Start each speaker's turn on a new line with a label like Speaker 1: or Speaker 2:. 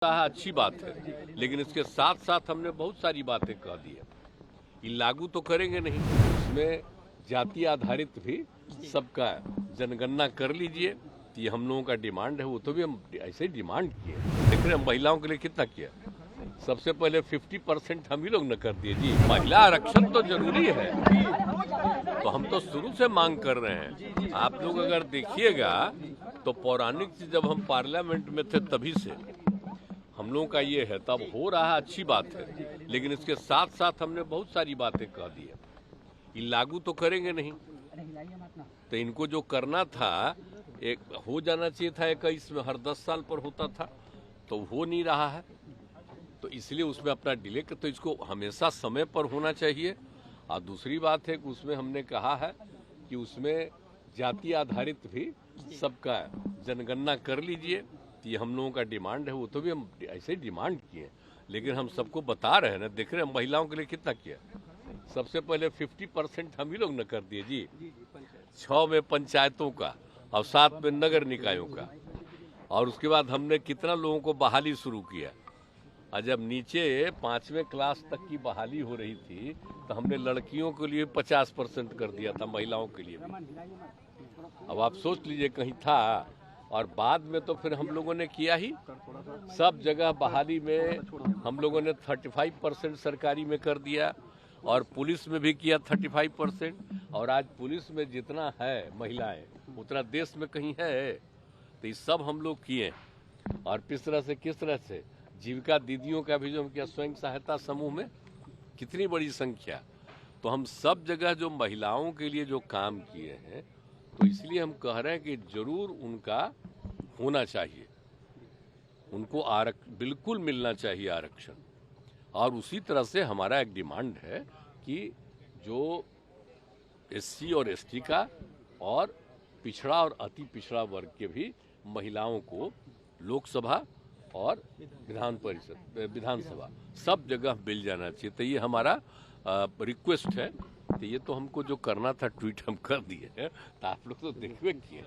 Speaker 1: अच्छी बात है, लेकिन इसके साथ साथ हमने बहुत सारी बातें कह दी है। ये लागू तो करेंगे नहीं, इसमें जाति आधारित भी सबका जनगणना कर लीजिए। ये हम लोगों का डिमांड है, वो तो भी हम ऐसे ही डिमांड किए। देख रहे हैं महिलाओं के लिए कितना किया। सबसे पहले 50% हम ही लोग न कर दिए जी। महिला आरक्षण तो जरूरी है, तो हम तो शुरू से मांग कर रहे हैं। आप लोग अगर देखिएगा तो पौराणिक से जब हम पार्लियामेंट में थे तभी से हम लोगों का ये है, तब हो रहा अच्छी बात है, लेकिन इसके साथ साथ हमने बहुत सारी बातें कह दी है। ये लागू तो करेंगे नहीं, तो इनको जो करना था एक हो जाना चाहिए था 21 में, हर 10 साल पर होता था, तो हो नहीं रहा है, तो इसलिए उसमें अपना डिले कर, तो इसको हमेशा समय पर होना चाहिए। और दूसरी बात है कि उसमें हमने कहा है कि उसमें जाति आधारित भी सबका जनगणना कर लीजिए। ये हम लोगों का डिमांड है, वो तो भी हम ऐसे ही डिमांड किए, लेकिन हम सबको बता रहे हैं ना। देख रहे हैं महिलाओं के लिए कितना किया। सबसे पहले 50% हम ही लोग न कर दिए जी, 6 में पंचायतों का और 7 में नगर निकायों का, और उसके बाद हमने कितना लोगों को बहाली शुरू किया। और जब नीचे 5वें क्लास तक की बहाली हो रही थी तो हमने लड़कियों के लिए 50% कर दिया था, महिलाओं के लिए भी। अब आप सोच लीजिए कहीं था, और बाद में तो फिर हम लोगों ने किया ही सब जगह बहाली में। हम लोगों ने 35% सरकारी में कर दिया, और पुलिस में भी किया 35%। और आज पुलिस में जितना है महिलाएं उतना देश में कहीं है, तो ये सब हम लोग किए। और किस तरह से जीविका दीदियों का भी जो हम किया, स्वयं सहायता समूह में कितनी बड़ी संख्या। तो हम सब जगह जो महिलाओं के लिए जो काम किए हैं, तो इसलिए हम कह रहे हैं कि जरूर उनका होना चाहिए, उनको बिल्कुल मिलना चाहिए आरक्षण। और उसी तरह से हमारा एक डिमांड है कि जो SC और ST का और पिछड़ा और अति पिछड़ा वर्ग के भी महिलाओं को लोकसभा और विधानसभा सब जगह मिल जाना चाहिए। तो ये हमारा रिक्वेस्ट है। तो ये तो हमको जो करना था ट्वीट हम कर दिए हैं, तो आप लोग तो देखबे किए।